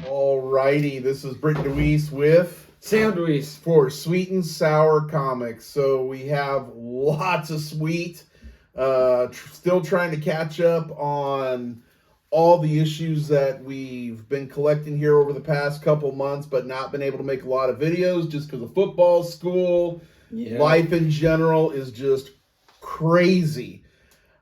Alrighty, this is Britt Deweese with Sam Deweese for Sweet and Sour Comics. So we have lots of sweet. Still trying to catch up on all the issues that we've been collecting here over the past couple months, but not been able to make a lot of videos just because of football, school, life in general is just crazy.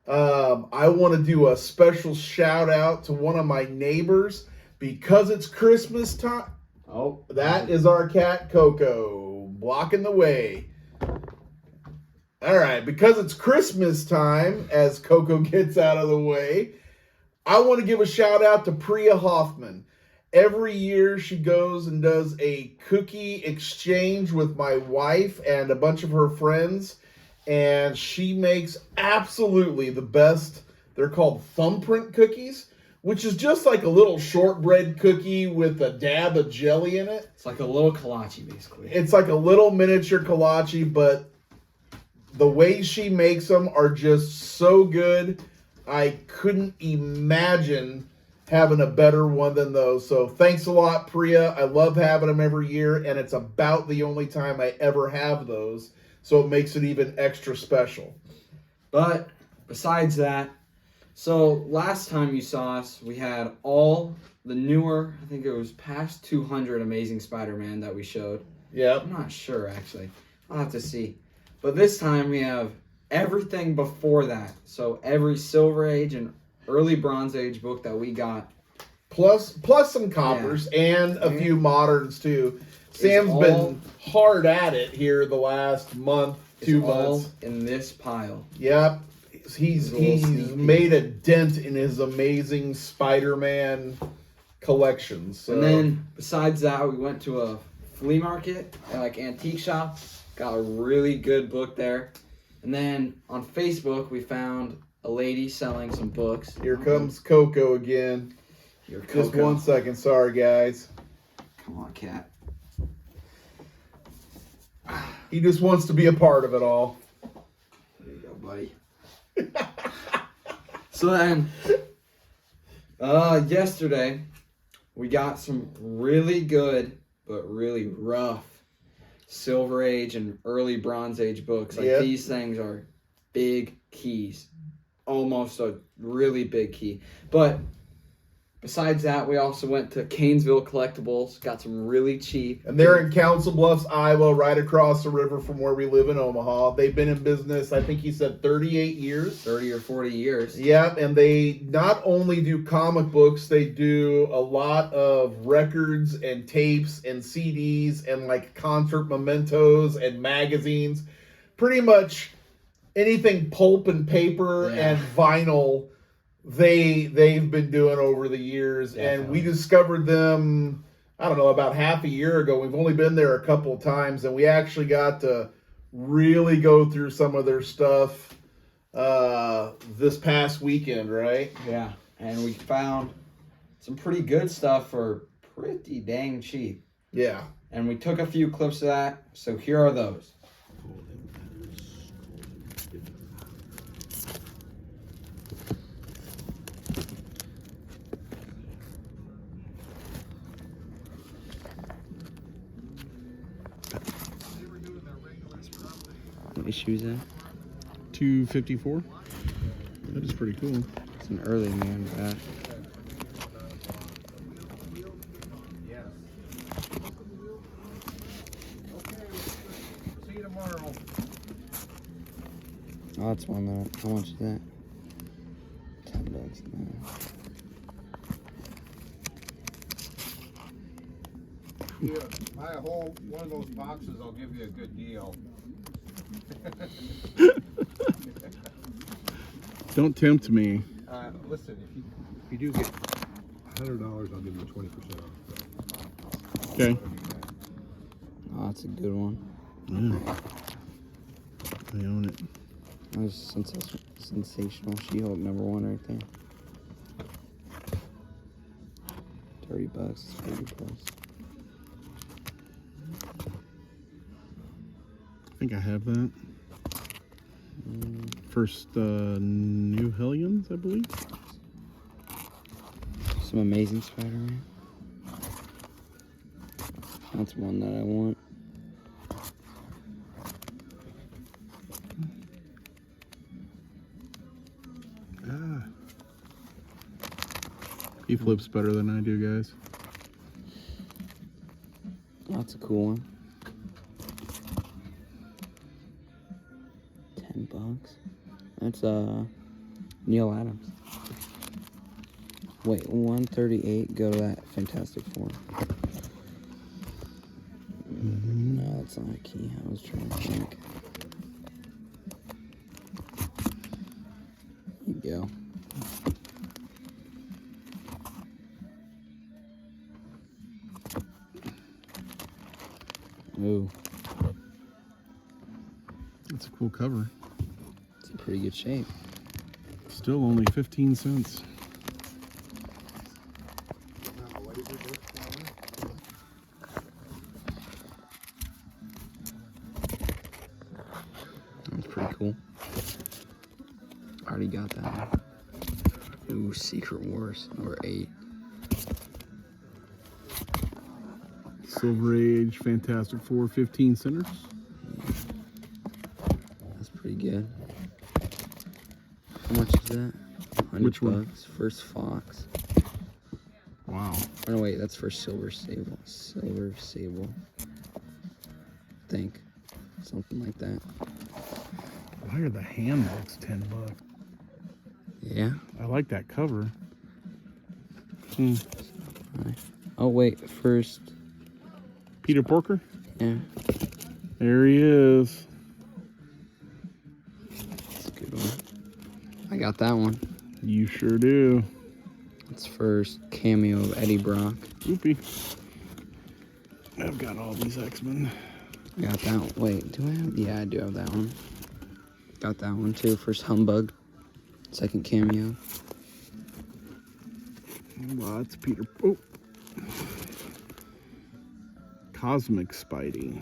I want to do a special shout out to one of my neighbors because it's Christmas time. Oh, that is our cat Coco blocking the way. All right, because it's Christmas time, as Coco gets out of the way, I want to give a shout out to Priya Hoffman. Every year she goes and does a cookie exchange with my wife and a bunch of her friends, and she makes absolutely the best. They're called thumbprint cookies, which is just like a little shortbread cookie with a dab of jelly in it. It's like a little kolache, basically. It's like a little miniature kolache, but the way she makes them are just so good. I couldn't imagine having a better one than those. So thanks a lot, Priya. I love having them every year, and it's about the only time I ever have those. So it makes it even extra special. But besides that, so last time you saw us, we had all the newer, I think it was past 200 Amazing Spider-Man that we showed. Yeah. I'm not sure, actually. I'll have to see. But this time we have everything before that. So every Silver Age and early Bronze Age book that we got. Plus some coppers and a few moderns too. Sam's been hard at it here the last month, 2 months. In this pile. Yep. He's made a dent in his Amazing Spider-Man collection. So. And then besides that, we went to a flea market at like antique shop. Got a really good book there. And then on Facebook, we found a lady selling some books. Here comes Coco again. Just 1 second. Sorry, guys. Come on, cat. He just wants to be a part of it all. There you go, buddy. So then, yesterday, we got some really good, but really rough Silver Age and early Bronze Age books. Like these things are big keys. Almost a really big key. But besides that, we also went to Canesville Collectibles. Got some really cheap. And they're in Council Bluffs, Iowa, right across the river from where we live in Omaha. They've been in business, I think he said 38 years. 30 or 40 years. Yep, and they not only do comic books, they do a lot of records and tapes and CDs and like concert mementos and magazines. Pretty much anything pulp and paper and vinyl they've been doing over the years. Definitely. And we discovered them, I don't know, about half a year ago. We've only been there a couple of times, and we actually got to really go through some of their stuff this past weekend, right? Yeah, and we found some pretty good stuff for pretty dang cheap. Yeah. And we took a few clips of that, so here are those. What issue is that? 254. That is pretty cool. It's an early man with that. See you tomorrow. Oh, that's one that. How much is that? $10. Man. Yeah, buy a whole one of those boxes, I'll give you a good deal. Don't tempt me. Listen, if you do get $100, I'll give you 20% off. Okay. Oh, that's a good one. Yeah. I own it. That was sensational She-Hulk #1 right there. $30. It's pretty close. I think I have that. First New Hellions, I believe. Some Amazing Spider-Man. That's one that I want. He flips better than I do, guys. That's a cool one. $10. That's Neil Adams. Wait, 138. Go to that Fantastic Four. No, that's not a key. I was trying to think. There you go. Ooh, That's a cool cover. it's in pretty good shape. Still only 15 cents. That's pretty cool. Already got that one. Ooh, Secret Wars, number 8. Silver Age, Fantastic Four, 15 centers. That's pretty good. How much is that? 100 Which one? bucks. First Fox. Wow. Oh no, wait, that's for Silver Sable. Silver Sable. Think. Something like that. Why are the handbooks $10? Yeah. I like that cover. Oh wait, first. Peter Porker? Yeah. There he is. That's a good one. I got that one. You sure do. It's first cameo of Eddie Brock. Whoopee. I've got all these X-Men. I got that one. Wait, do I have? Yeah, I do have that one. Got that one too. First Humbug. Second cameo. Well, that's Peter. Oh. Cosmic Spidey.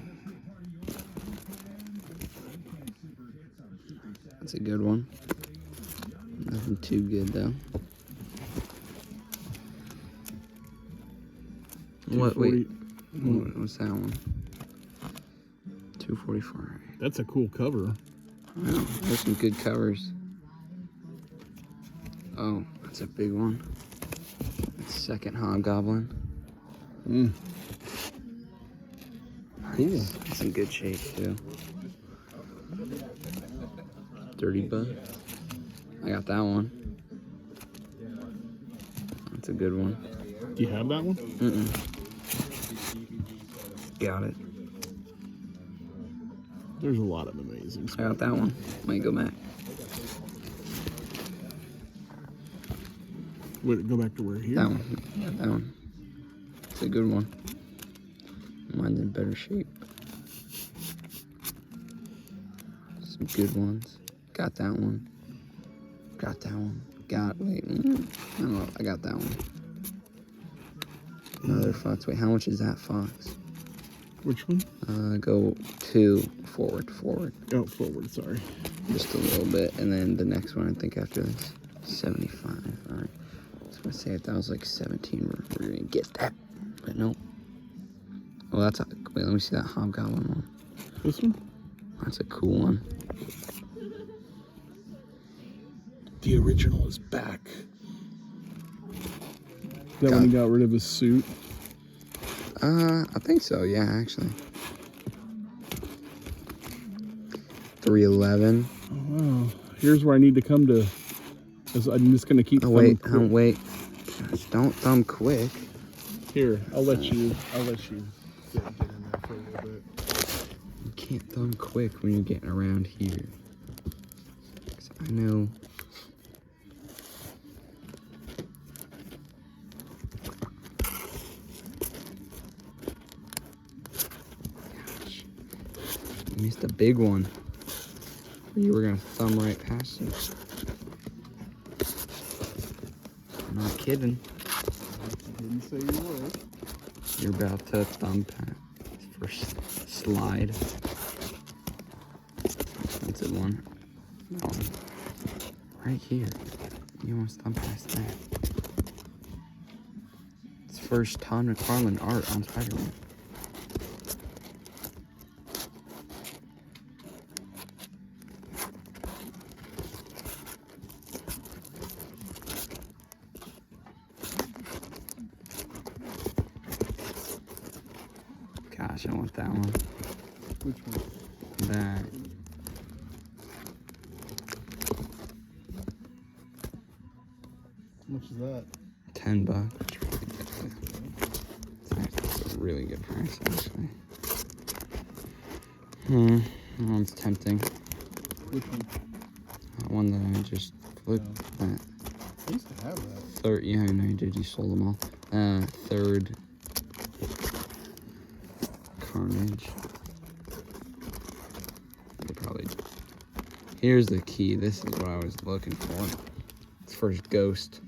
That's a good one. Nothing too good though. What? Wait. What's that one? 244. That's a cool cover. Wow, there's some good covers. Oh, that's a big one. That's second Hobgoblin. Cool. It's in good shape too. 30 bucks. I got that one. That's a good one. Do you have that one? Got it. There's a lot of amazing I stuff. got that one. Might go back. Wait, go back to where here? That one. Yeah, that one. It's a good one. Mine's in better shape. Some good ones. Got that one. Got that one. Wait. I don't know. I got that one. Another Fox. Wait, how much is that Fox? Which one? Go 2 forward. Oh, forward, sorry. Just a little bit. And then the next one, I think after this, 75. All right. I was going to say if that was like 17, we're going to get that. But nope. Oh, that's a, wait, let me see that Hobgoblin one. This one? That's a cool one. The original is back. That when he got rid of his suit. I think so, yeah, actually. 311. Oh, wow. Here's where I need to come to. 'Cause I'm just going to keep Oh, thumbing wait. Gosh, don't thumb quick. Here, I'll let you get in there for a little bit. You can't thumb quick when you're getting around here. 'Cause I know. Gosh. You missed a big one. You were gonna thumb right past it. I'm not kidding. Didn't say you were. You're about to thumb past first slide. That's a one. No. Right here. You almost done past that. It's first Todd McFarlane art on Spider-Man. Gosh, I want that one. Which one? That. How much is that? $10. It's a really good price, actually. That one's tempting. Which one? That one that I just flipped. Oh. That I used to have that. third, yeah, I know you did. You sold them all. Third Carnage. They probably. Here's the key. This is what I was looking for. It's first Ghost.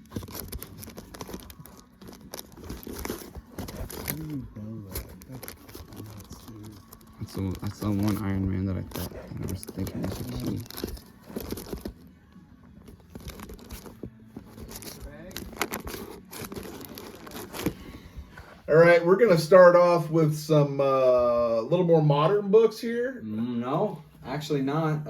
How do you know that? That's nuts, dude. That's the one Iron Man that I thought that I was thinking was a key. All right, we're gonna start off with some little more modern books here. No, actually not.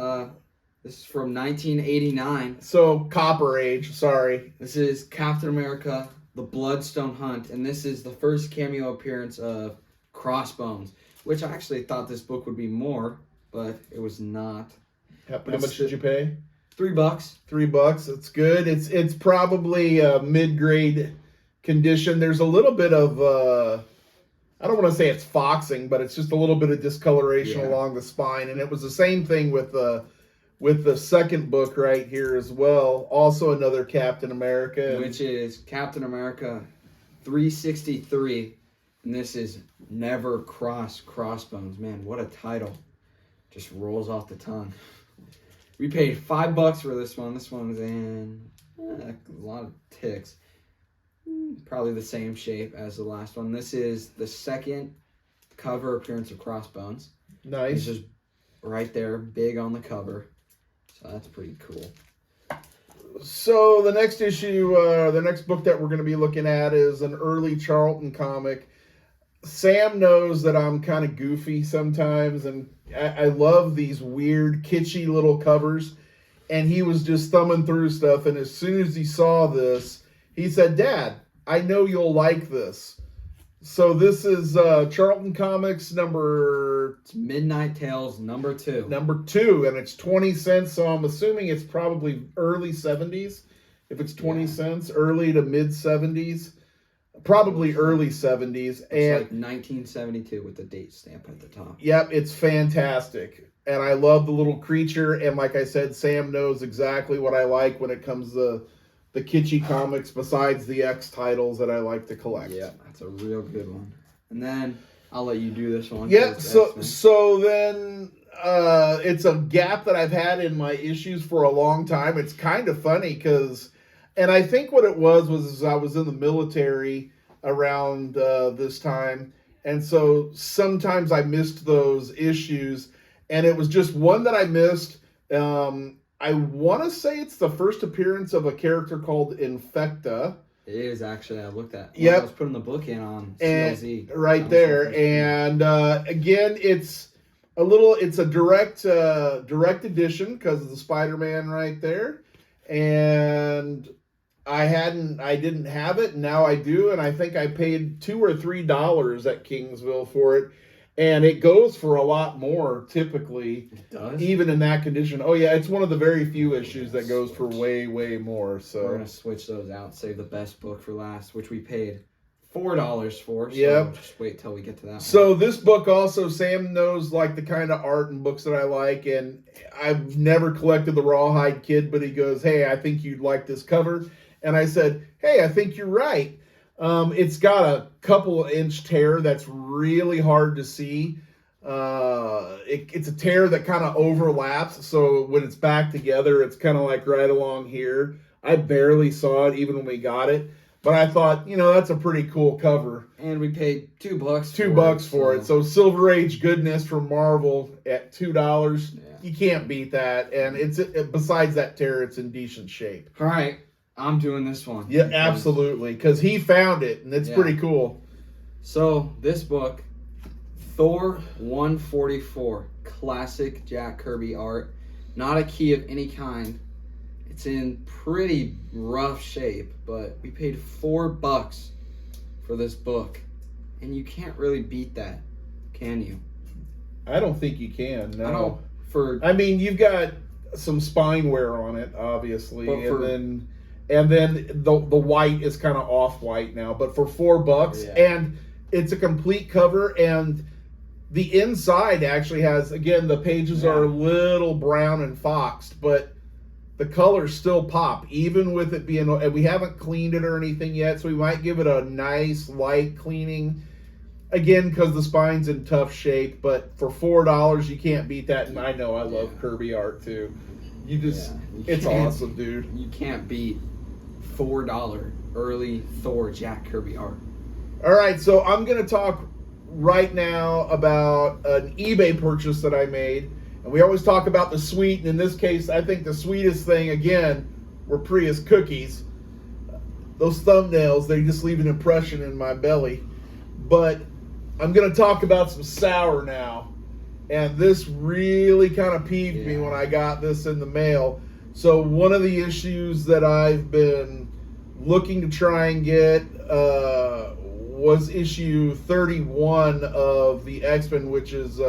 This is from 1989. So Copper Age, sorry. This is Captain America: The Bloodstone Hunt, and this is the first cameo appearance of Crossbones, which I actually thought this book would be more, but it was not. How much did you pay? $3. $3. It's good. It's probably mid-grade condition. There's a little bit of I don't want to say it's foxing, but it's just a little bit of discoloration along the spine, and it was the same thing with the second book right here as well. Also another Captain America, Which is Captain America 363, and this is Never Cross Crossbones. Man, what a title. Just rolls off the tongue. We paid $5 for this one. This one's in a lot of ticks. Probably the same shape as the last one. This is the second cover appearance of Crossbones. nice. It's just right there, big on the cover. So that's pretty cool. So the next issue, the next book that we're going to be looking at is an early Charlton comic. Sam knows that I'm kind of goofy sometimes, and I love these weird, kitschy little covers. And he was just thumbing through stuff, and as soon as he saw this, he said, "Dad, I know you'll like this." So this is Charlton Comics It's Midnight Tales number 2. number 2, and it's 20 cents. So I'm assuming it's probably early 70s. If it's 20 cents, early to mid 70s, probably early 70s. It's And like 1972 with the date stamp at the top. yep, it's fantastic. And I love the little creature. And like I said, Sam knows exactly what I like when it comes to the kitschy comics besides the X titles that I like to collect. Yeah, that's a real good one. And then I'll let you do this one. Yeah, 'cause so X-Men. so then it's a gap that I've had in my issues for a long time. It's kind of funny because, and I think what it was I was in the military around this time, and so sometimes I missed those issues, and it was just one that I missed. I want to say it's the first appearance of a character called Infecta. It is actually. I looked at. Yep. I was putting the book in on And CLZ. right there, and again, it's a direct edition because of the Spider-Man right there, and I didn't have it, and now I do, and I think I paid $2 or $3 at Kingsville for it, and it goes for a lot more typically, It does. even in that condition. Oh yeah, it's one of the very few issues that goes for way more. We're So gonna switch those out. Save the best book for last, which we paid $4 for. So Yep. just wait till we get to that. So this book also, Sam knows like the kind of art and books that I like, and I've never collected the Rawhide Kid, but he goes, "Hey, I think you'd like this cover," and I said, "Hey, I think you're right." It's got a couple inch tear that's really hard to see. It's a tear that kind of overlaps, so when it's back together, it's kind of like right along here. I barely saw it even when we got it, but I thought, that's a pretty cool cover. And we paid $2. $2 for it. So Silver Age goodness from Marvel at $2. Yeah. you can't beat that. And besides that tear, it's in decent shape. All right, I'm doing this one. Yeah, absolutely, because he found it, and it's pretty cool. So this book, Thor 144, classic Jack Kirby art, not a key of any kind. It's in pretty rough shape, but we paid $4 for this book, and you can't really beat that, can you? I don't think you can. No. I mean, you've got some spine wear on it, obviously, and then the white is kind of off white now. But for $4, and it's a complete cover, and the inside actually has, again, the pages are a little brown and foxed, but the colors still pop, even with it being, and we haven't cleaned it or anything yet, so we might give it a nice light cleaning. Again, because the spine's in tough shape, but for $4, you can't beat that. And I know I love Kirby art too. It's awesome, dude. You can't beat $4 early Thor Jack Kirby art. All right, so I'm going to talk right now about an eBay purchase that I made. And we always talk about the sweet, and in this case, I think the sweetest thing, again, were Prius cookies. Those thumbnails, they just leave an impression in my belly. But I'm going to talk about some sour now. And this really kind of peeved me when I got this in the mail. So one of the issues that I've been looking to try and get was issue 31 of the X-Men, which is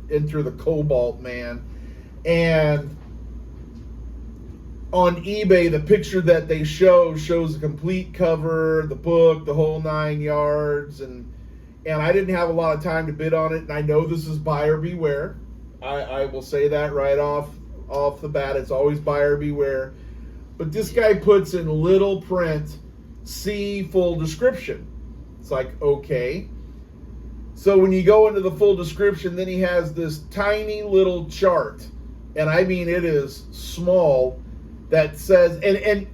Enter the Cobalt Man. And on eBay, the picture that they shows a complete cover, the book, the whole 9 yards, and I didn't have a lot of time to bid on it. And I know this is buyer beware. I will say that right off the bat. It's always buyer beware. But this guy puts in little print, see full description. It's like, okay. So when you go into the full description, then he has this tiny little chart. And I mean, it is small, that says, and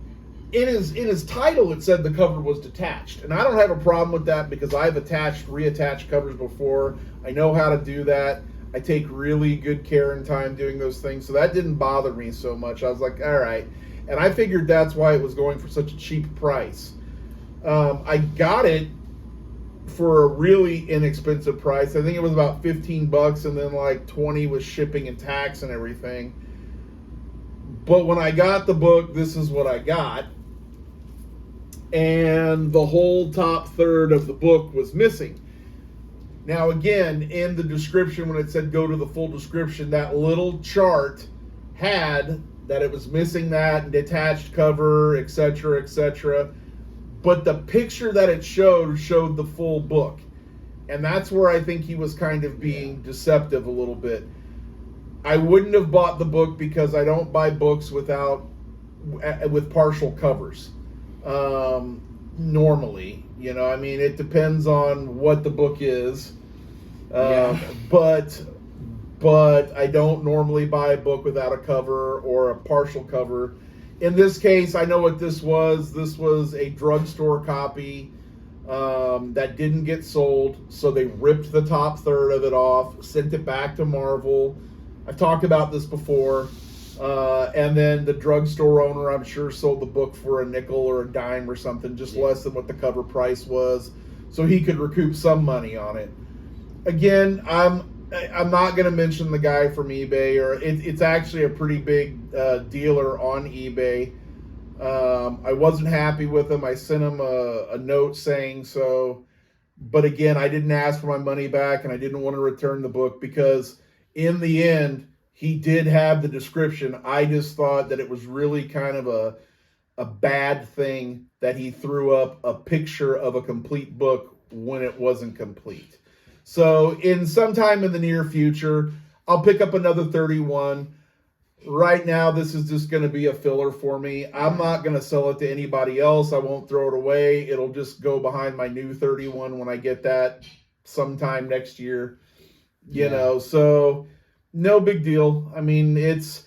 in his title, it said the cover was detached. And I don't have a problem with that because I've reattached covers before. I know how to do that. I take really good care and time doing those things. So that didn't bother me so much. I was like, all right. And I figured that's why it was going for such a cheap price. I got it for a really inexpensive price. I think it was about $15, and then like 20 with shipping and tax and everything. But when I got the book, this is what I got. And the whole top third of the book was missing. Now again, in the description, when it said go to the full description, that little chart had that it was missing that and detached cover, etc., etc. But the picture that it showed the full book. And that's where I think he was kind of being deceptive a little bit. I wouldn't have bought the book because I don't buy books with partial covers. Normally, I mean, it depends on what the book is. But I don't normally buy a book without a cover or a partial cover. In this case, I know what this was. This was a drugstore copy that didn't get sold. So they ripped the top third of it off, sent it back to Marvel. I've talked about this before. And then the drugstore owner, I'm sure, sold the book for a nickel or a dime or something, just less than what the cover price was. So he could recoup some money on it. Again, I'm not going to mention the guy from eBay, or it's actually a pretty big dealer on eBay. I wasn't happy with him. I sent him a note saying so. But again, I didn't ask for my money back, and I didn't want to return the book because in the end, he did have the description. I just thought that it was really kind of a bad thing that he threw up a picture of a complete book when it wasn't complete. So sometime in the near future, I'll pick up another 31. Right now, this is just going to be a filler for me. I'm not going to sell it to anybody else. I won't throw it away. It'll just go behind my new 31 when I get that sometime next year. So no big deal. I mean, it's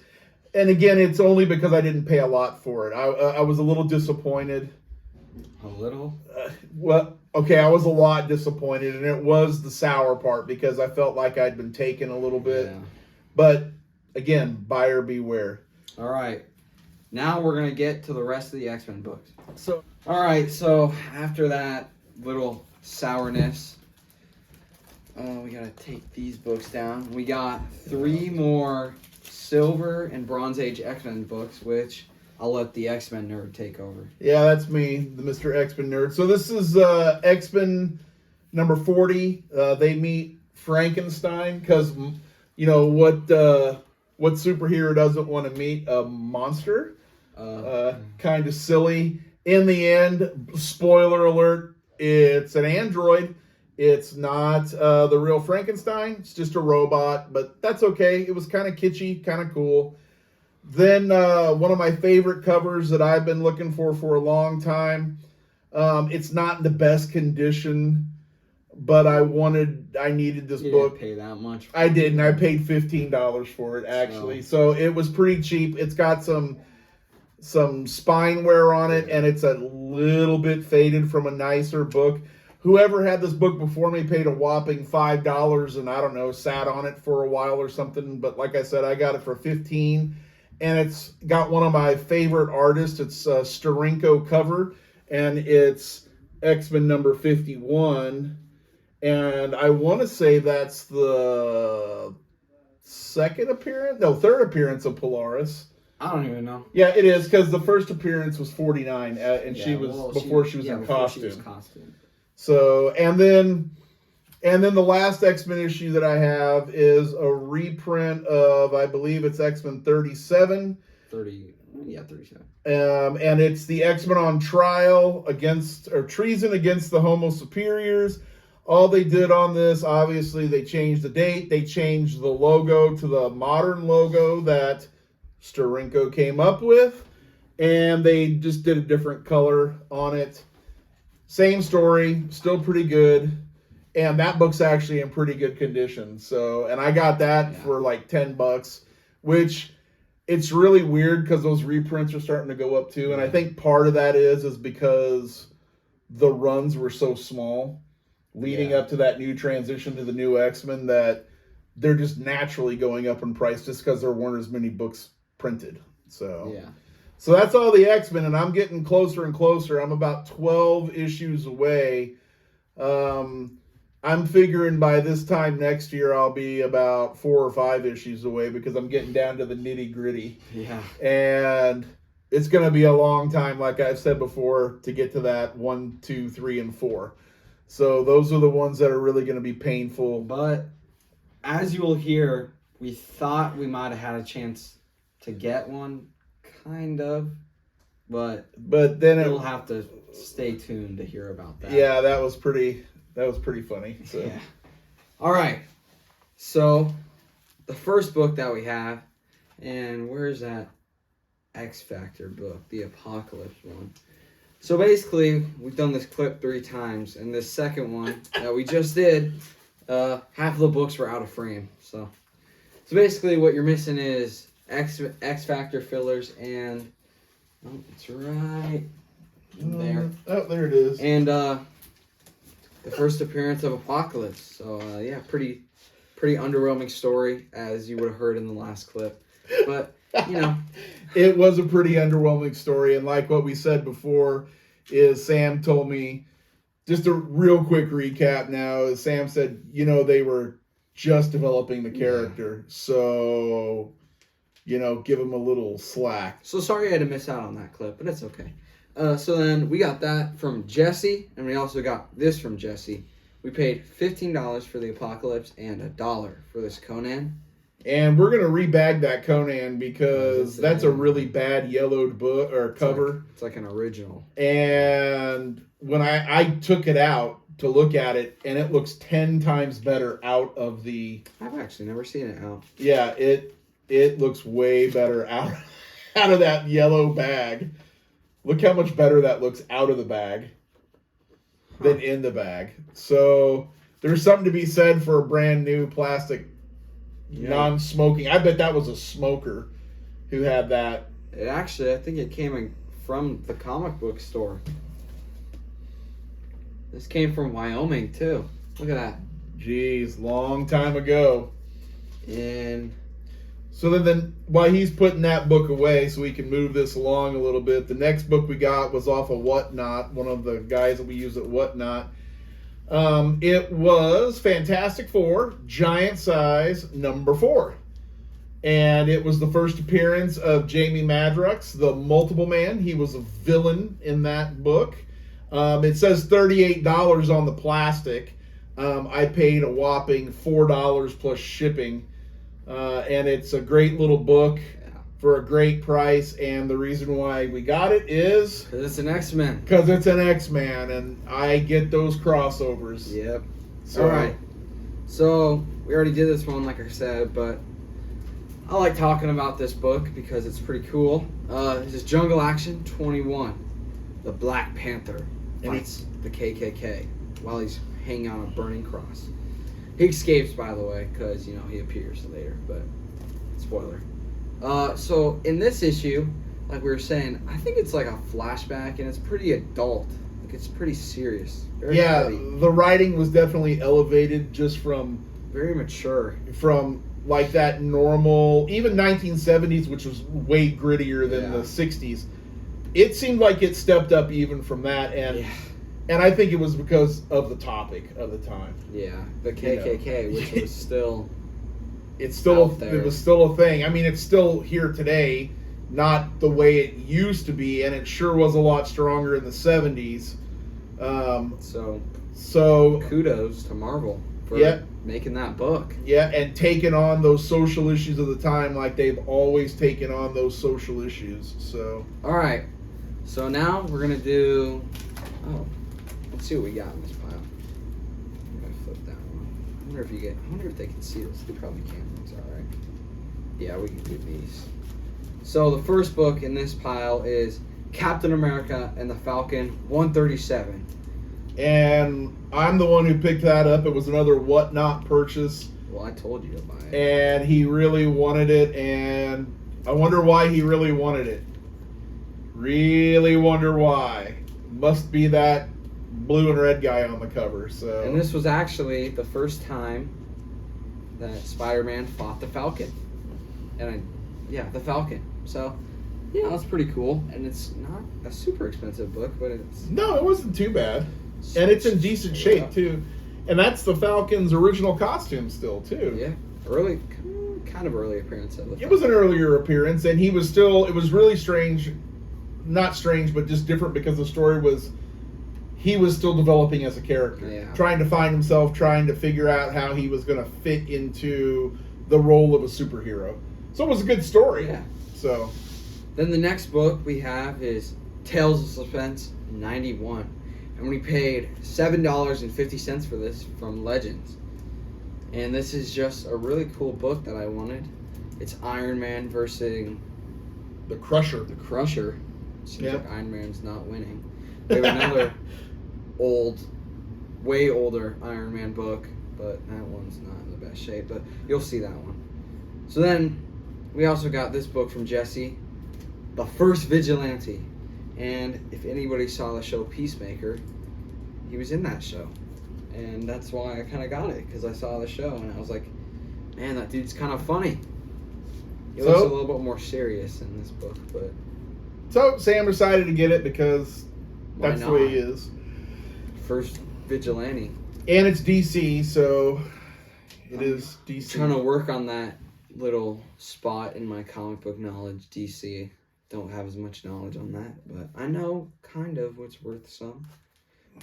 only because I didn't pay a lot for it. I was a little disappointed. A little? I was a lot disappointed, and it was the sour part because I felt like I'd been taken a little bit. Yeah. But again, buyer beware. All right. Now we're going to get to the rest of the X-Men books. So All right, so after that little sourness, we got to take these books down. We got 3 more Silver and Bronze Age X-Men books, which I'll let the X-Men nerd take over. yeah, that's me, the Mr. X-Men nerd. So this is X-Men number 40. They meet Frankenstein because, you know, what superhero doesn't want to meet a monster? Kind of silly. In the end, spoiler alert, it's an android. It's not the real Frankenstein. It's just a robot, but that's okay. It was kind of kitschy, kind of cool. Then one of my favorite covers that I've been looking for a long time. It's not in the best condition, but I needed this You book. didn't pay that much. I didn't. I paid $15 for it actually. So it was pretty cheap. It's got some spine wear on it, and it's a little bit faded from a nicer book. Whoever had this book before me paid a whopping $5, and I don't know, sat on it for a while or something. But like I said, I got it for $15, and it's got one of my favorite artists. It's a Steranko cover, and it's X-Men number 51. And I want to say that's the third appearance of Polaris. I don't even know. Yeah, it is, because the first appearance was 49, and she was before she was in before she costume. was costume. So, and then the last X-Men issue that I have is a reprint of, I believe it's X-Men 37. 37. And it's the X-Men on trial treason against the Homo Superiors. All they did on this, obviously, they changed the date. They changed the logo to the modern logo that Steranko came up with. And they just did a different color on it. Same story, still pretty good. And that book's actually in pretty good condition. So, and I got that for like $10, which it's really weird because those reprints are starting to go up too. And I think part of that is because the runs were so small leading up to that new transition to the new X-Men that they're just naturally going up in price just because there weren't as many books printed. So that's all the X-Men, and I'm getting closer and closer. I'm about 12 issues away. I'm figuring by this time next year I'll be about 4 or 5 issues away because I'm getting down to the nitty gritty. Yeah. And it's going to be a long time, like I've said before, to get to that 1, 2, 3, and 4. So those are the ones that are really going to be painful. But as you will hear, we thought we might have had a chance to get one, kind of. But then you'll have to stay tuned to hear about that. Yeah, that was pretty funny. So. Yeah. All right. So the first book that we have, and where's that X Factor book, the Apocalypse one? So basically, we've done this clip 3 times, and this second one that we just did, half of the books were out of frame. So basically, what you're missing is X Factor fillers, and it's right there. Oh, there it is. And the first appearance of Apocalypse. So yeah, pretty underwhelming story, as you would have heard in the last clip. But you know, it was a pretty underwhelming story, and like what we said before, is Sam told me, just a real quick recap now, is Sam said, they were just developing the character, so, give him a little slack. So sorry I had to miss out on that clip, but it's okay. So then we got that from Jesse, and we also got this from Jesse. We paid $15 for the Apocalypse and $1 for this Conan. And we're going to rebag that Conan because that's a really bad yellowed book or cover. It's like an original. And when I took it out to look at it, and it looks 10 times better out of the... I've actually never seen it out. Yeah, it looks way better out of that yellow bag. Look how much better that looks out of the bag than in the bag. So there's something to be said for a brand new plastic non-smoking. I bet that was a smoker who had that. I think it came from the comic book store. This came from Wyoming too. Look at that. Jeez, long time ago. And So then while he's putting that book away so we can move this along a little bit, the next book we got was off of Whatnot, one of the guys that we use at Whatnot. It was Fantastic Four, Giant Size, number 4. And it was the first appearance of Jamie Madrox, the Multiple Man. He was a villain in that book. It says $38 on the plastic. I paid a whopping $4 plus shipping. And it's a great little book for a great price. And the reason why we got it is... Because it's an X-Men. Because it's an X-Man, and I get those crossovers. Yep. So, all right. So, we already did this one, like I said, but I like talking about this book because it's pretty cool. This is Jungle Action 21. The Black Panther fights the KKK while he's hanging on a burning cross. He escapes, by the way, because, he appears later, but spoiler. So, in this issue, like we were saying, I think it's like a flashback, and it's pretty adult. Like, it's pretty serious. Very heavy. The writing was definitely elevated just from... Very mature. From, like, that normal... Even 1970s, which was way grittier than the 60s. It seemed like it stepped up even from that, and... Yeah. And I think it was because of the topic of the time. Yeah, the KKK, which was still... It was still a thing. I mean, it's still here today, not the way it used to be, and it sure was a lot stronger in the 70s. So kudos to Marvel for making that book. Yeah, and taking on those social issues of the time like they've always taken on those social issues. So all right, so now we're gonna do... Let's see what we got in this pile. I'm gonna flip that one. I wonder if they can see this. They probably can. It's all right. Yeah, we can do these. So the first book in this pile is Captain America and the Falcon 137. And I'm the one who picked that up. It was another Whatnot purchase. Well, I told you to buy it. And he really wanted it, and I wonder why he really wanted it. Really wonder why. Must be that blue and red guy on the cover. So. And this was actually the first time that Spider-Man fought the Falcon. The Falcon. So, yeah, that's pretty cool. And it's not a super expensive book, but it's... No, it wasn't too bad. And it's in decent shape, too. And that's the Falcon's original costume still, too. Yeah, kind of early appearance of the Falcon. It was an earlier appearance, and he was still... It was really strange. Not strange, but just different because the story was... He was still developing as a character. Yeah. Trying to find himself, trying to figure out how he was going to fit into the role of a superhero. So it was a good story. Yeah. So... Then the next book we have is Tales of Suspense 91. And we paid $7.50 for this from Legends. And this is just a really cool book that I wanted. It's Iron Man versus the Crusher. The Crusher. Seems like Iron Man's not winning. We have another way older Iron Man book, but that one's not in the best shape. But you'll see that one. So then we also got this book from Jesse, The First Vigilante. And if anybody saw the show Peacemaker, he was in that show. And that's why I kind of got it, because I saw the show and I was like, man, that dude's kind of funny. He looks a little bit more serious in this book, but... So Sam decided to get it because that's the way he is. First Vigilante. And it's DC, so it is DC. Trying to work on that little spot in my comic book knowledge, DC. Don't have as much knowledge on that, but I know kind of what's worth some.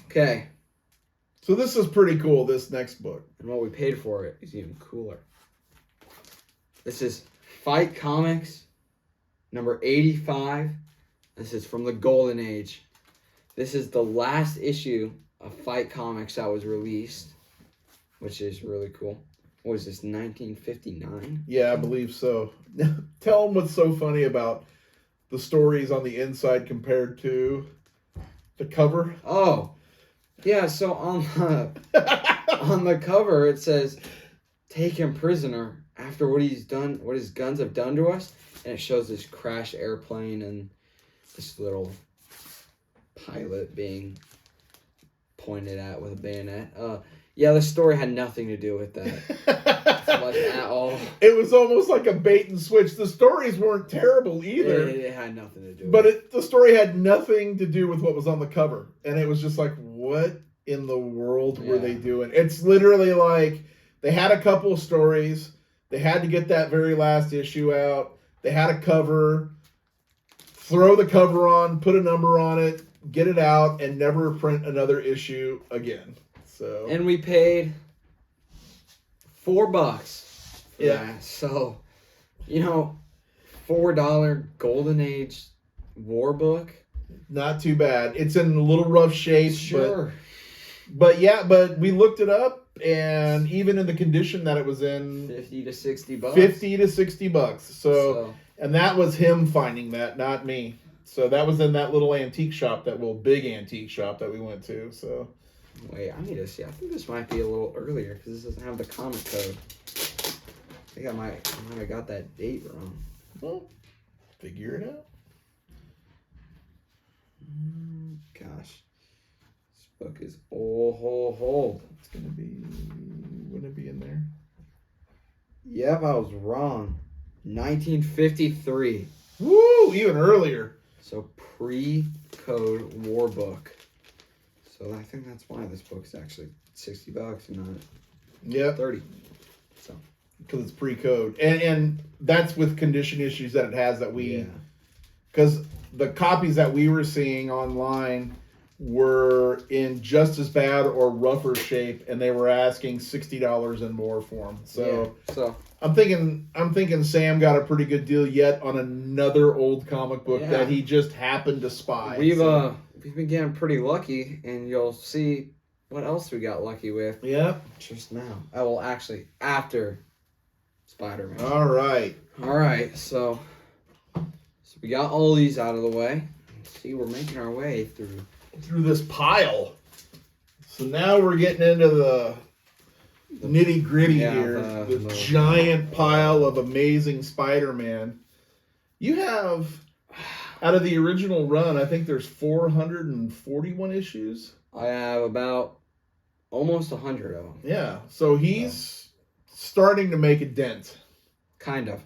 Okay. So this is pretty cool, this next book. And what we paid for it is even cooler. This is Fight Comics, number 85. This is from the Golden Age. This is the last issue of Fight Comics that was released, which is really cool. What was this, 1959? Yeah, I believe so. Tell them what's so funny about the stories on the inside compared to the cover. Oh, yeah. So on the cover it says, "Take him prisoner after what he's done, what his guns have done to us," and it shows this crashed airplane and this little pilot being pointed at with a bayonet. Yeah, the story had nothing to do with that. Like, at all. It was almost like a bait and switch. The stories weren't terrible either. It had nothing to do But with it. the story had nothing to do with what was on the cover. And it was just like, what in the world were they doing? It's literally like they had a couple of stories. They had to get that very last issue out. They had a cover. Throw the cover on, put a number on it, get it out, and never print another issue again. So And we paid $4 for Yeah. that. So, $4 Golden Age war book. not too bad. It's in a little rough shape. Sure. But we looked it up, and even in the condition that it was in, $50 to $60. $50 to $60. So, and that was him finding that, not me. So that was in that little antique shop, that little big antique shop that we went to. So Wait, I need to see. I think this might be a little earlier because this doesn't have the comic code. I think I might have got that date wrong. well, figure it out. Gosh, this book is old. It's gonna be. Wouldn't it be in there? Yep, I was wrong. 1953. Woo! Even earlier. So pre-code war book. So I think that's why this book's actually $60 and not Yep. 30. So Because it's pre-code, and that's with condition issues that it has that we. yeah. Because the copies that we were seeing online were in just as bad or rougher shape, and they were asking $60 and more for them. So Yeah. So I'm thinking Sam got a pretty good deal yet on another old comic book Yeah. that he just happened to spy. we've So, been getting pretty lucky, and you'll see what else we got lucky with yeah. just now. Oh, well, actually, after Spider-Man. All right. All right, so we got all these out of the way. See, we're making our way Through this pile. So now we're getting into the nitty gritty Yeah, here. the- The giant pile of Amazing Spider-Man. You have, out of the original run, I think there's 441 issues. I have about almost 100 of them. Yeah. So he's starting to make a dent. Kind of.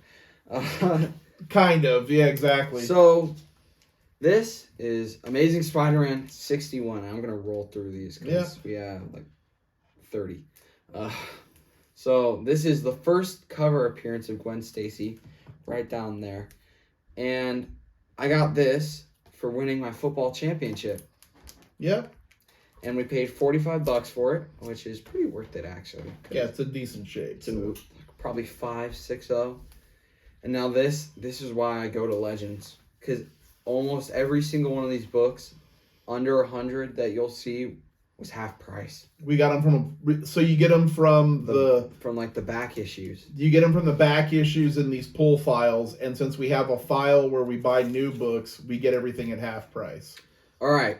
Kind of. Yeah, exactly. So, this is Amazing Spider-Man 61. I'm going to roll through these because we have like 30. So, this is the first cover appearance of Gwen Stacy right down there. And I got this for winning my football championship. Yep. And we paid $45 for it, which is pretty worth it, actually. Yeah, it's a decent shape. It's in probably 5.60. And now this is why I go to Legends, because almost every single one of these books under 100 that you'll see was half price. We got them so you get them from from like the back issues. You get them from the back issues in these pull files, and since we have a file where we buy new books, we get everything at half price. All right,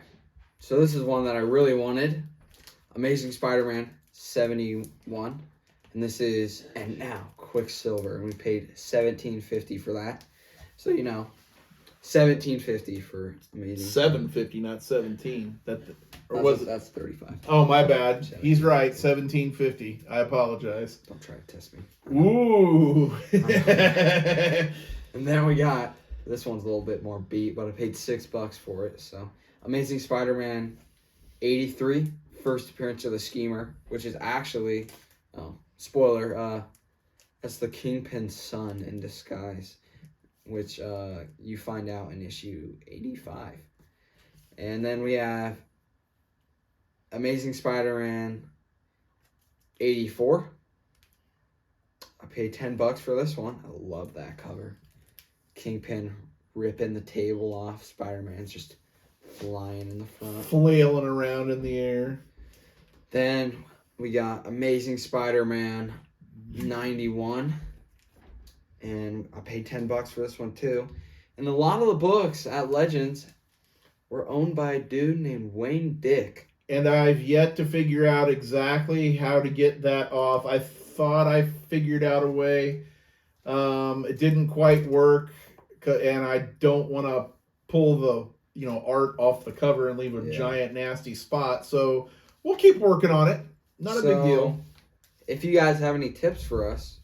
so this is one that I really wanted, Amazing Spider-Man 71, and this is and now Quicksilver, and we paid $17.50 for that. So $17.50 for Amazing. $7.50, not 17. That's 35. Oh, my bad. He's right. $17.50. I apologize. Don't try to test me. Ooh. And then we got this one's a little bit more beat, but I paid $6 for it. So Amazing Spider-Man 83, first appearance of the Schemer, which is actually, spoiler, that's the Kingpin's son in disguise, which you find out in issue 85. And then we have Amazing Spider-Man 84. I paid $10 for this one. I love that cover. Kingpin ripping the table off. Spider-Man's just flying in the front. Flailing around in the air. Then we got Amazing Spider-Man 91. And I paid $10 for this one too. And a lot of the books at Legends were owned by a dude named Wayne Dick. And I've yet to figure out exactly how to get that off. I thought I figured out a way. It didn't quite work, and I don't want to pull the art off the cover and leave a giant nasty spot. So we'll keep working on it. Not a big deal. If you guys have any tips for us,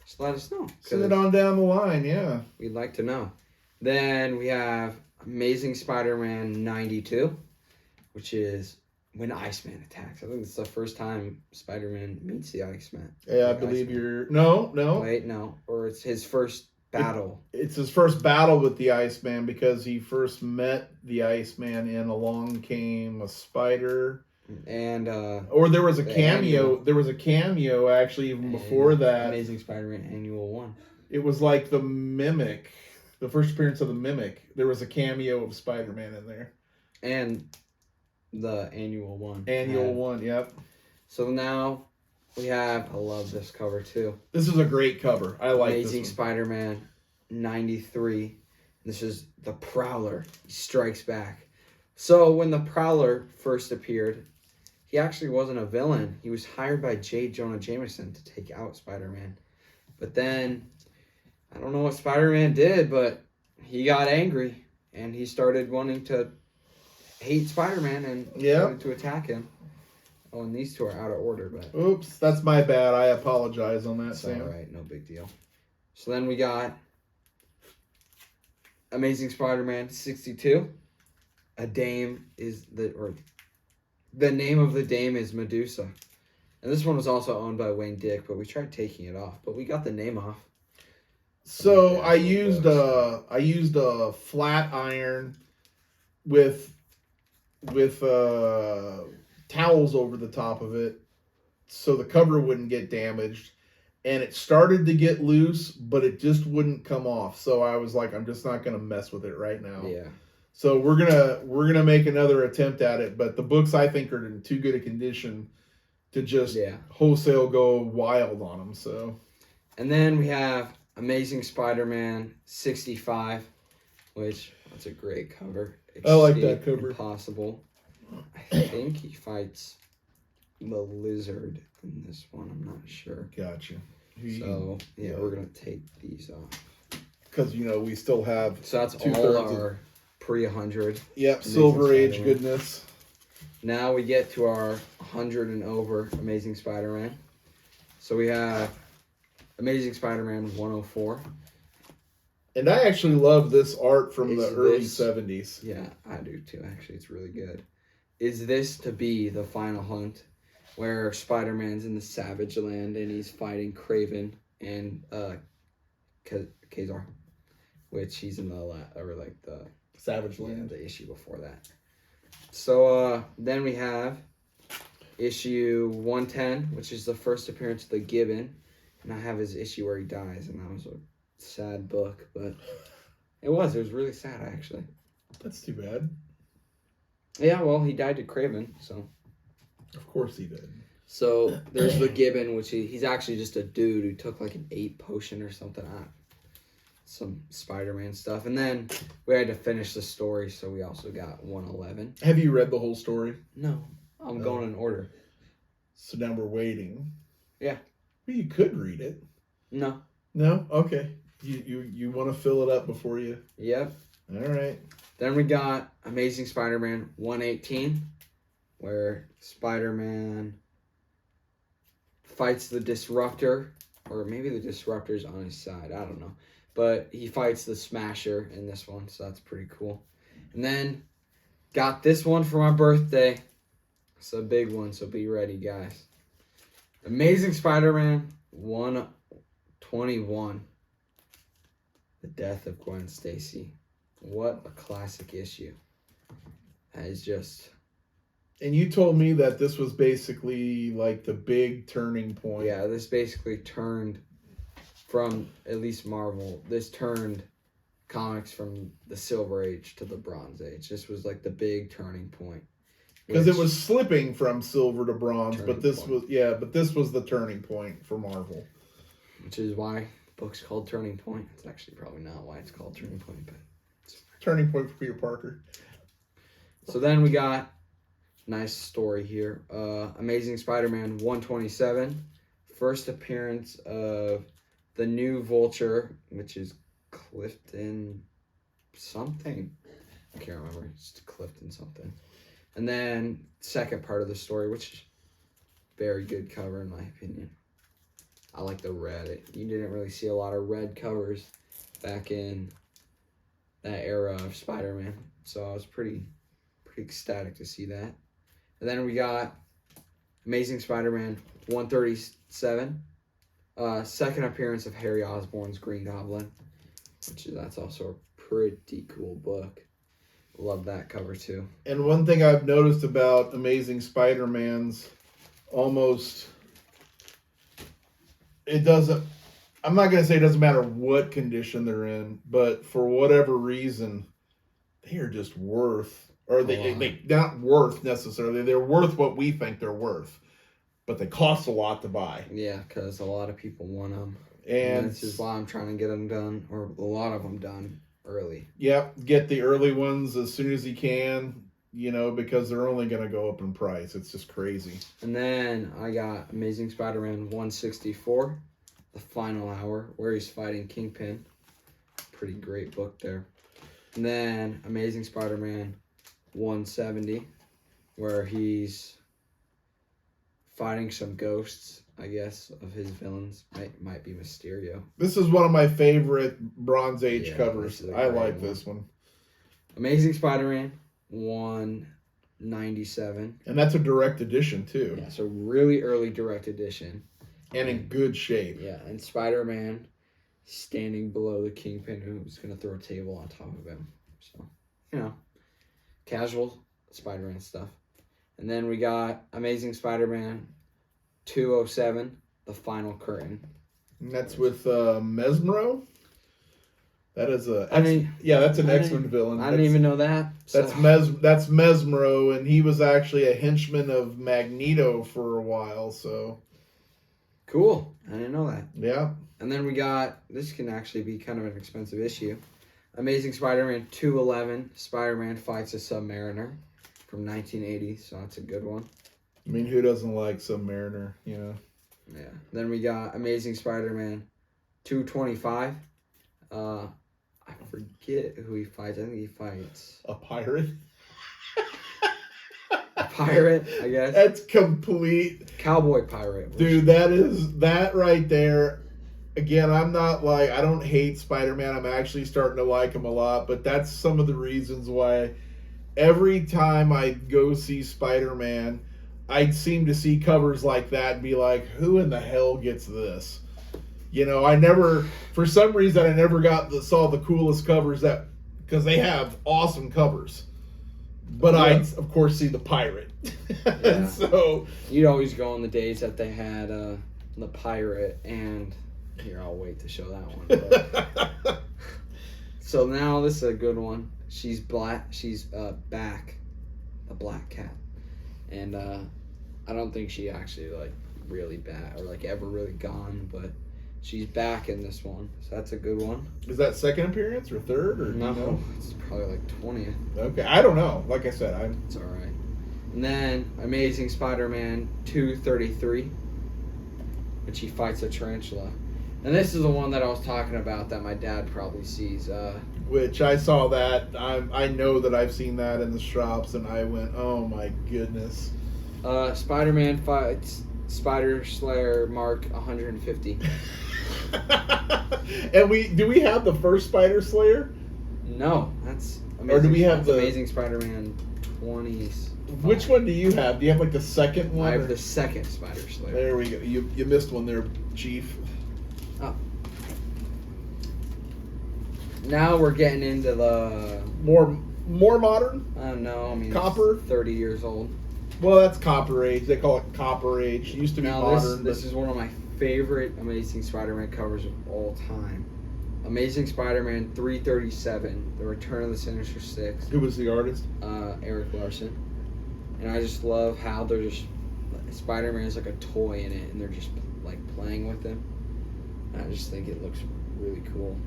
just let us know. Send it on down the line, yeah. We'd like to know. Then we have Amazing Spider-Man 92, which is when Iceman attacks. I think it's the first time Spider-Man meets the Iceman. Yeah, I believe you're... No. Wait, no. Or it's his first battle. It's his first battle with the Iceman because he first met the Iceman and along came a spider. And or there was a the cameo. annual. There was a cameo actually even before that. Amazing Spider-Man Annual 1. It was like the Mimic, the first appearance of the Mimic. There was a cameo of Spider-Man in there. And the Annual 1. Annual 1, yep. So now we have, I love this cover too. This is a great cover. I like Amazing this one. Spider-Man 93. This is the Prowler. He strikes back. So when the Prowler first appeared, he actually wasn't a villain. He was hired by J. Jonah Jameson to take out Spider-Man. But then, I don't know what Spider-Man did, but he got angry and he started wanting to hate Spider-Man and wanted to attack him. Oh, and these two are out of order, but... Oops, that's my bad. I apologize on that, That's Sam. all right, no big deal. So then we got Amazing Spider-Man 62. The name of the dame is Medusa. And this one was also owned by Wayne Dick, but we tried taking it off, but we got the name off. So I used a flat iron with towels over the top of it so the cover wouldn't get damaged, and it started to get loose, but it just wouldn't come off. So I was like, I'm just not gonna mess with it right now. Yeah. So we're gonna make another attempt at it, but the books I think are in too good a condition to just wholesale go wild on them. So, and then we have Amazing Spider-Man 65, which that's a great cover. I like that cover. Impossible. I think he fights the Lizard in this one. I'm not sure. Gotcha. So yeah, we're gonna take these off because we still have. So that's all our pre-100. Yep, Silver Age goodness. Now we get to our 100 and over Amazing Spider-Man. So we have Amazing Spider-Man 104. And I actually love this art from the early 70s. Yeah, I do too. Actually, it's really good. Is this to be the final hunt where Spider-Man's in the Savage Land and he's fighting Kraven and Kazar, which he's in the Savage Land, the issue before that. So then we have issue 110, which is the first appearance of the Gibbon, and I have his issue where he dies, and that was a sad book, but it was really sad actually. That's too bad. Yeah, well, he died to Kraven, so of course he did. So there's the Gibbon, which he's actually just a dude who took like an 8 potion or something out. Some Spider-Man stuff, and then we had to finish the story, so we also got 111. Have you read the whole story? No, I'm going in order. So now we're waiting. Yeah. Well, you could read it. No. Okay. You want to fill it up before you? Yep. All right. Then we got Amazing Spider-Man 118, where Spider-Man fights the Disruptor, or maybe the Disruptor's on his side. I don't know. But he fights the Smasher in this one, so that's pretty cool. And then got this one for my birthday. It's a big one, so be ready, guys. Amazing Spider-Man 121. The Death of Gwen Stacy. What a classic issue. That is just... And you told me that this was basically like the big turning point. Yeah, this basically turned... From at least Marvel, this turned comics from the Silver Age to the Bronze Age. This was like the big turning point. Because it was slipping from silver to bronze, but this was the turning point for Marvel. Which is why the book's called Turning Point. It's actually probably not why it's called Turning Point, but it's Turning Point for Peter Parker. So then we got nice story here. Amazing Spider-Man 127. First appearance of the new Vulture, which is Clifton something. I can't remember. It's Clifton something. And then second part of the story, which very good cover in my opinion. I like the red. You didn't really see a lot of red covers back in that era of Spider-Man, so I was pretty ecstatic to see that. And then we got Amazing Spider-Man 137, second appearance of Harry Osborn's Green Goblin, that's also a pretty cool book. Love that cover too. And one thing I've noticed about Amazing Spider-Man's almost, it doesn't, I'm not going to say it doesn't matter what condition they're in, but for whatever reason, they are just worth, or they not worth necessarily, they're worth what we think they're worth, but they cost a lot to buy. Yeah, because a lot of people want them. And this is why I'm trying to get them done, or a lot of them done early. Yep, get the early ones as soon as you can, because they're only going to go up in price. It's just crazy. And then I got Amazing Spider-Man 164, The Final Hour, where he's fighting Kingpin. Pretty great book there. And then Amazing Spider-Man 170, where he's fighting some ghosts, I guess, of his villains. Might be Mysterio. This is one of my favorite Bronze Age covers. I like one. this one. Amazing Spider-Man 197. And that's a direct edition, too. Yeah, so really early direct edition. And in good shape. Yeah, and Spider-Man standing below the Kingpin who's going to throw a table on top of him. So, casual Spider-Man stuff. And then we got Amazing Spider-Man 207, The Final Curtain. And that's with Mesmero. That is that's an X-Men villain. I didn't even know that. That's Mesmero, and he was actually a henchman of Magneto for a while. So cool. I didn't know that. Yeah. And then we got, this can actually be kind of an expensive issue, Amazing Spider-Man 211, Spider-Man Fights a Submariner from 1980. So that's a good one. I mean, who doesn't like Submariner? Yeah. Then we got Amazing Spider-Man 225. I forget who he fights. I think he fights a pirate. A pirate, I guess. That's complete cowboy pirate. Dude, that right there. Again, I don't hate Spider-Man. I'm actually starting to like him a lot, but that's some of the reasons why every time I go see Spider-Man, I seem to see covers like that and be like, who in the hell gets this? For some reason, I never saw the coolest covers because they have awesome covers. But I, of course, see the pirate. Yeah. So you'd always go on the days that they had the pirate, and here, I'll wait to show that one. But. So now this is a good one. She's black. She's back, a black cat, and I don't think she actually really bad or ever really gone, but. She's back in this one, so that's a good one. Is that second appearance or third? Or no, it's probably 20th. Okay, I don't know. Like I said, It's all right. And then Amazing Spider-Man 233, which he fights a tarantula. And this is the one that I was talking about that my dad probably sees. Which I saw that. I know that I've seen that in the shops, and I went, oh my goodness. Spider-Man fights Spider Slayer Mark 150. And do we have the first Spider Slayer? No, that's Amazing. Or do we have the Amazing Spider-Man 20s? Which one do you have? Do you have the second one? I have the second Spider Slayer. There we go. You missed one there, Chief. Oh. Now we're getting into the more modern. I don't know. I mean, Copper. 30 years old. Well, that's Copper Age. They call it Copper Age. It used to be modern. This is one of my favorite Amazing Spider-Man covers of all time. Amazing Spider-Man 337, The Return of the Sinister Six. Who was the artist? Eric Larson. And I just love how they're just Spider-Man is like a toy in it, and they're just playing with him. And I just think it looks really cool.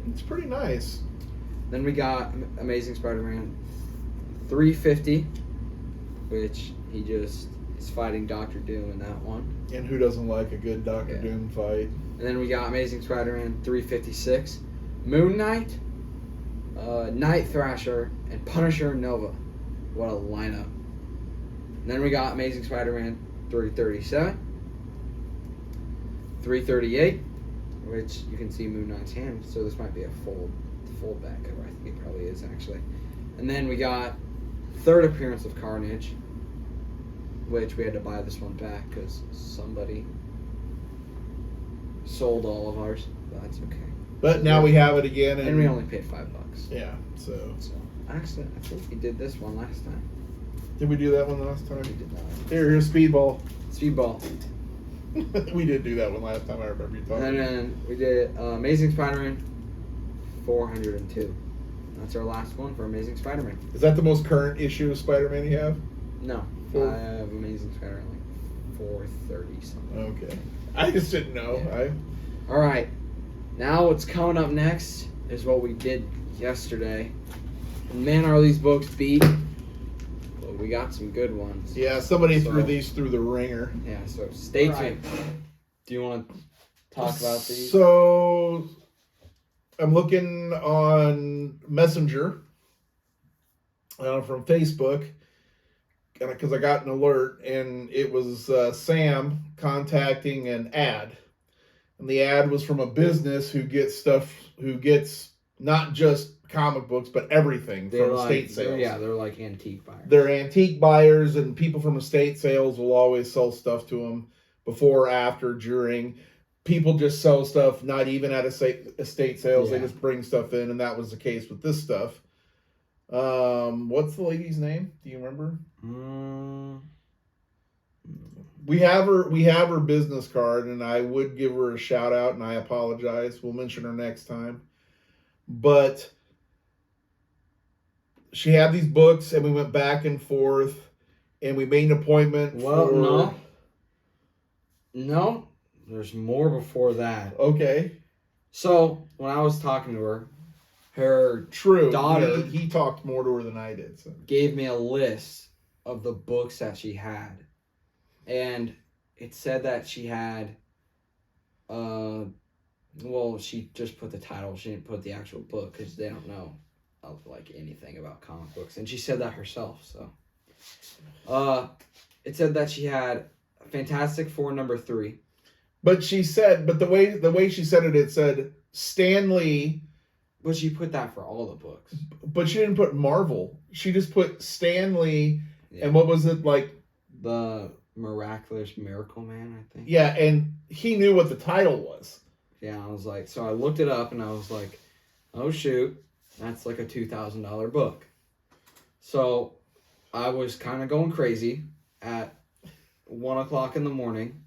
It's pretty nice. Then we got Amazing Spider-Man 350, which he just is fighting Doctor Doom in that one. And who doesn't like a good Doctor Doom fight? And then we got Amazing Spider-Man 356, Moon Knight, Night Thrasher, and Punisher Nova. What a lineup. And then we got Amazing Spider-Man 337, 338, which you can see Moon Knight's hand, so this might be a fold back cover. I think it probably is actually. And then we got third appearance of Carnage, which we had to buy this one back because somebody sold all of ours. But that's okay. But now we have it again, And we only paid $5. yeah. So Actually, I think we did this one last time. did we do that one last time? We did not. Here's Speedball. Speedball. We did do that one last time. I remember you talking. And then we did Amazing Spider-Man 402. That's our last one for Amazing Spider-Man. Is that the most current issue of Spider-Man you have? No, Four- I have Amazing Spider-Man like 430 something. Okay. I just didn't know. Yeah. All right, now what's coming up next is what we did yesterday. And man, are these books beat? Well, we got some good ones. Yeah, somebody So- threw these through the ringer. Yeah, so stay Right. tuned. Do you want to talk about these? So I'm looking on Messenger from Facebook because I got an alert, and it was Sam contacting an ad, and the ad was from a business who gets not just comic books but everything from estate sales. They're like antique buyers. They're antique buyers, and people from estate sales will always sell stuff to them before, after, during. People just sell stuff not even at estate sales. They Yeah. just bring stuff in, and that was the case with this stuff. What's the lady's name? Do you remember? We have her business card, and I would give her a shout out, and I apologize. We'll mention her next time. But she had these books, and we went back and forth, and we made an appointment. Well, no, there's more before that. Okay. So when I was talking to her, her True. daughter He talked more to her than I did. So. gave me a list of the books that she had, and it said that she had well, she just put the title. She didn't put the actual book because they don't know like anything about comic books, and she said that herself. So it said that she had Fantastic Four #3. But she said, the way she said it, it said Stan Lee. But she put that for all the books. But she didn't put Marvel. She just put Stan Lee, Yeah. and what was it like? The Miraculous Miracle Man, I think. Yeah, and he knew what the title was. Yeah, I was like, so I looked it up and I was like, oh shoot, that's like a $2,000 book. So I was kind of going crazy at 1 o'clock in the morning.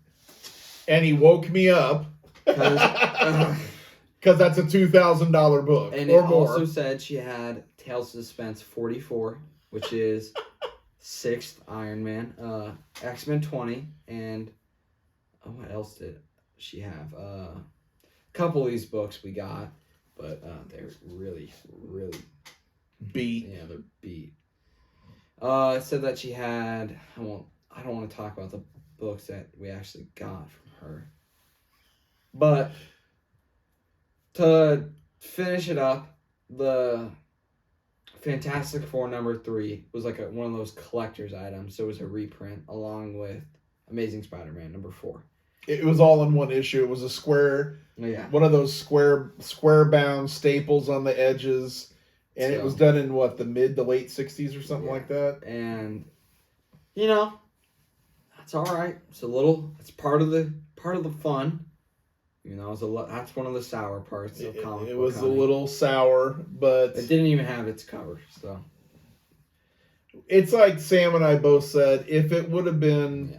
And he woke me up because that's a $2,000 book And or it more. also said she had Tales of Suspense 44, which is 6th Iron Man, X-Men 20, and what else did she have? A couple of these books we got, but they're really, really beat. Yeah, they're beat. It said that she had. I don't want to talk about the books that we actually got from her. But to finish it up, the Fantastic Four #3 was like one of those collector's items. So it was a reprint along with Amazing Spider-Man #4. It was all in one issue. It was a square, Yeah. one of those square bound staples on the edges, and it was done in what, the mid to late 60s or something like that. And that's all right. It's part of the fun. That's one of the sour parts of comic It book was a hunting. little sour, but It didn't even have its cover, so it's like Sam and I both said, if it would have been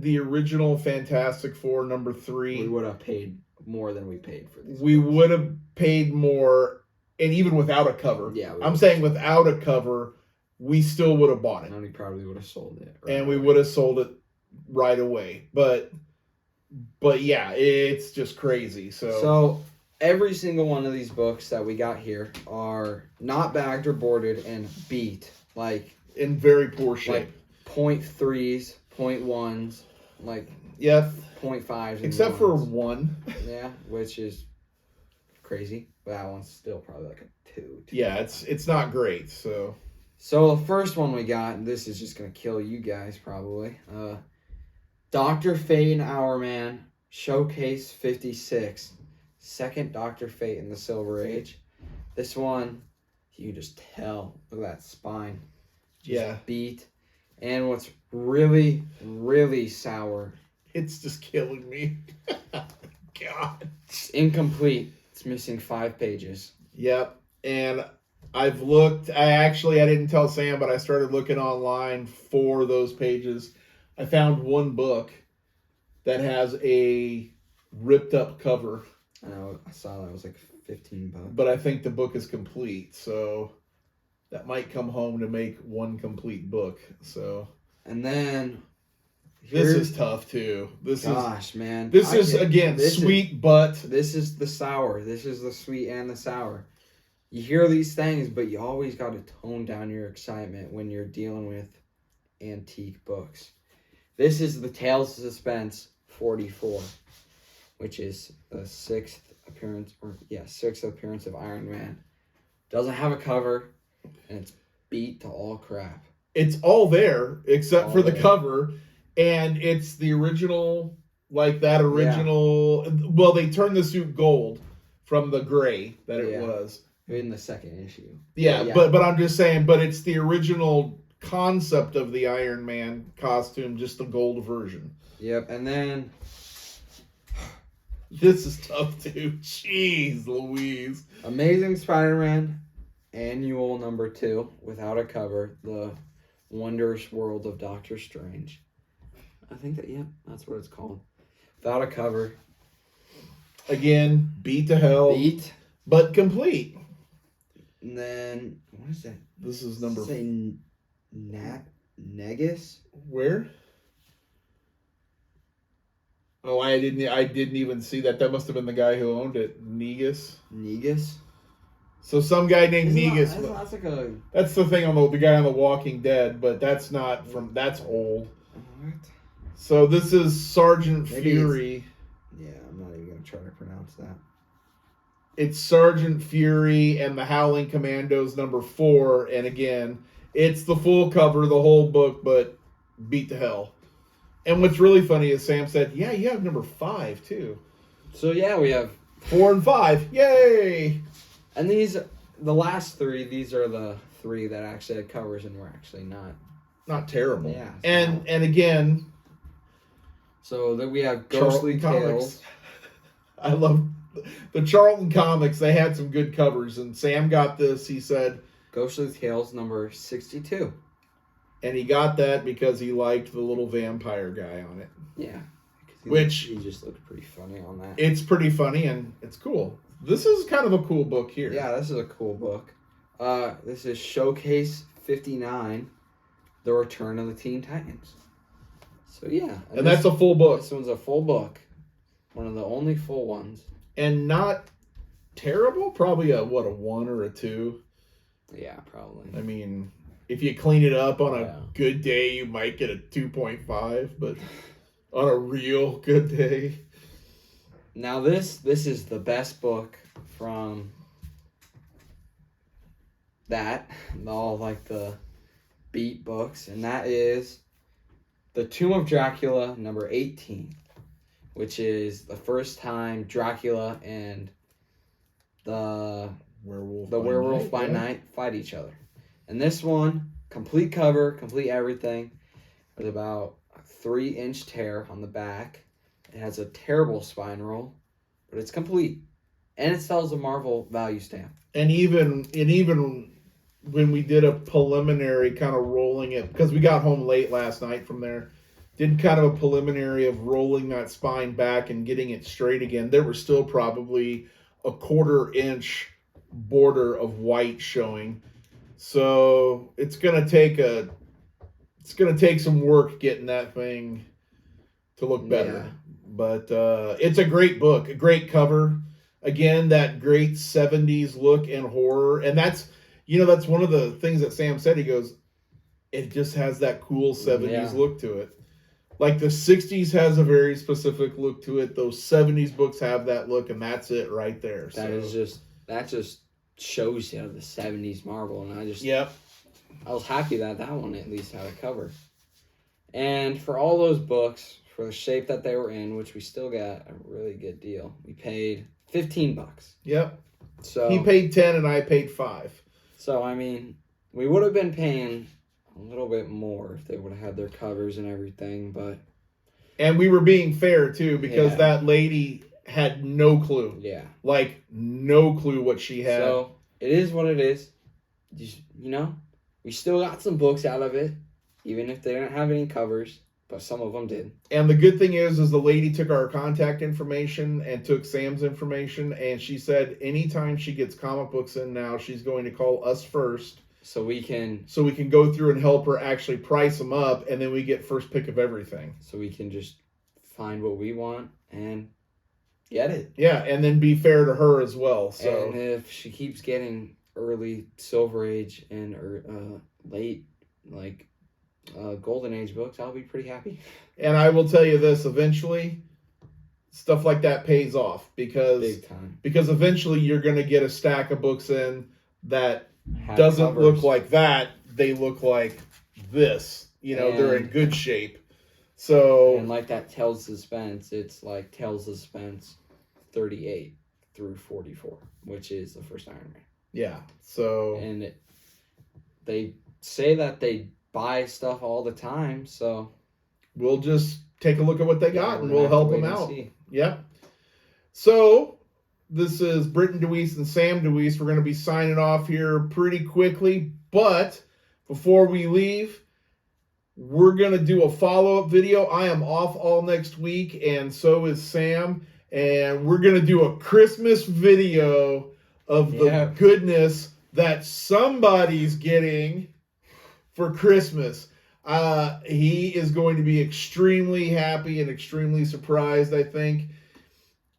the original Fantastic Four we #3, would have paid more than we paid for these. we books. would have paid more, and even without a cover. Yeah, I'm saying without a cover, we still would have bought it. And we probably would have sold it. And we would have sold it right away. But yeah, it's just crazy. So every single one of these books that we got here are not bagged or boarded and beat, like in very poor shape. like 0.3s, 0.1s, like Yep. 0.5s. and Except for 1s. one. Yeah, which is crazy. But that one's still probably like a 2. Yeah, it's not great. So So the first one we got, and this is just gonna kill you guys probably. Dr. Fate and Hourman Showcase 56. Second Dr. Fate in the Silver Age. This one, you can just tell. Look at that spine. Just beat. And what's really, really sour. It's just killing me. God. It's incomplete. It's missing 5 pages. Yep. And I've looked. I didn't tell Sam, but I started looking online for those pages. I found one book that has a ripped up cover. I know. I saw that. It was like $15. But I think the book is complete. So that might come home to make one complete book. So. And then. This is tough too. Man. This is sweet, but this is the sour. This is the sweet and the sour. You hear these things, but you always got to tone down your excitement when you're dealing with antique books. This is the Tales of Suspense 44, which is the sixth appearance of Iron Man. Doesn't have a cover, and it's beat to all crap. It's all there except for the cover. And it's the original, like that original. Yeah. Well, they turned the suit gold from the gray that it was in the second issue. Yeah, but I'm just saying. But it's the original concept of the Iron Man costume, just the gold version. Yep, and then this is tough too. Jeez, Louise. Amazing Spider-Man Annual number 2 without a cover. The Wondrous World of Doctor Strange. I think that's what it's called. Without a cover. Again, beat to hell. But complete. And then, what is that? This is number... Negus? Where? Oh, I didn't even see that. That must have been the guy who owned it. Negus? So some guy named Negus. That's like a... That's the thing on the guy on The Walking Dead, but that's not from... That's old. What? So this is Sergeant Fury. Yeah, I'm not even going to try to pronounce that. It's Sergeant Fury and the Howling Commandos number 4. And again, it's the full cover, the whole book, but beat to hell. And what's really funny is Sam said, yeah, you have number 5 too. So yeah, we have 4 and 5. Yay! And the last 3, these are the 3 that actually had covers and were actually not terrible. Yeah. And again... So then we have Ghostly Tales. I love the Charlton Comics. They had some good covers, and Sam got this. He said Ghostly Tales number 62, and he got that because he liked the little vampire guy on it. Yeah, he just looked pretty funny on that. It's pretty funny and it's cool. This is kind of a cool book here. Yeah, this is a cool book. This is Showcase 59, The Return of the Teen Titans. So yeah, and that's a full book. This one's a full book, one of the only full ones, and not terrible. Probably a 1 or a 2. Yeah, probably. I mean, if you clean it up on a good day, you might get a 2.5, but on a real good day. Now this is the best book from that, all like the beat books, and that is The Tomb of Dracula, number 18, which is the first time Dracula and the werewolf by night fight each other. And this one, complete cover, complete everything. There's about a 3-inch tear on the back. It has a terrible spine roll, but it's complete. And it sells a Marvel value stamp. And even when we did a preliminary kind of rolling it, because we got home late last night from there, did kind of a preliminary of rolling that spine back and getting it straight again, there was still probably a 1/4-inch border of white showing. So it's gonna take some work getting that thing to look better. Yeah. But it's a great book, a great cover. Again, that great 70s look and horror. And that's one of the things that Sam said. He goes, it just has that cool 70s look to it. Like the 60s has a very specific look to it. Those 70s books have that look, and that's it right there. That just shows you the 70s Marvel, and Yep. I was happy that one at least had a cover. And for all those books, for the shape that they were in, which we still got a really good deal, we paid $15. Yep. So He paid 10 and I paid 5. So I mean, we would have been paying a little bit more if they would have had their covers and everything, but And we were being fair too, because Yeah. that lady had no clue. yeah. Like, no clue what she had. So it is what it is. You know, we still got some books out of it, even if they didn't have any covers, but some of them did. And the good thing is the lady took our contact information and took Sam's information, and she said anytime she gets comic books in now, she's going to call us first So we can so we can go through and help her actually price them up, and then we get first pick of everything. just find what we want and get it. Yeah, and then be fair to her as well. So And if she keeps getting early Silver Age and late Golden Age books, I'll be pretty happy. and I will tell you this, eventually stuff like that pays off because Big time. eventually you're going to get a stack of books in that Have doesn't covers. look like that. They look like this. You know, they're in And- good shape. So And like that Tales Suspense, it's like Tales Suspense 38 through 44, which is the first Iron Man. yeah. So And they say that they buy stuff all the time, so we'll just take a look at what they got and we'll help them out. Yep. So this is Britton DeWeese and Sam DeWeese. We're going to be signing off here pretty quickly, but before we leave, we're going to do a follow-up video. I am off all next week, and so is Sam, and we're going to do a Christmas video of the goodness that somebody's getting for Christmas. He is going to be extremely happy and extremely surprised, I think.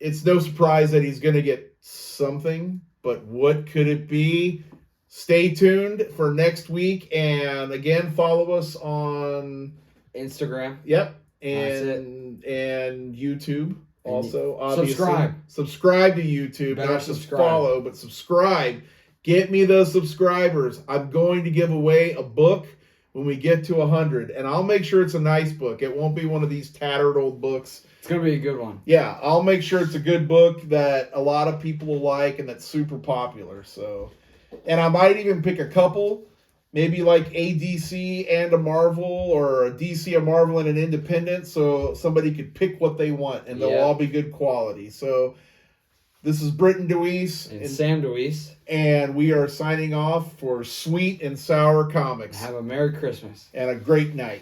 It's no surprise that he's going to get something, but what could it be? Stay tuned for next week, and again, follow us on Instagram. Yep, That's and YouTube also. Obviously, subscribe to YouTube, Better not just subscribe. follow, but subscribe. Get me those subscribers. I'm going to give away a book when we get to 100, and I'll make sure it's a nice book. It won't be one of these tattered old books. It's gonna be a good one. Yeah, I'll make sure it's a good book that a lot of people will like and that's super popular. So, and I might even pick a couple, maybe like a DC and a Marvel, or a DC, a Marvel, and an independent, so somebody could pick what they want, and they'll all be good quality. So, this is Britton DeWeese And Sam DeWeese. and we are signing off for Sweet and Sour Comics. Have a Merry Christmas. And a great night.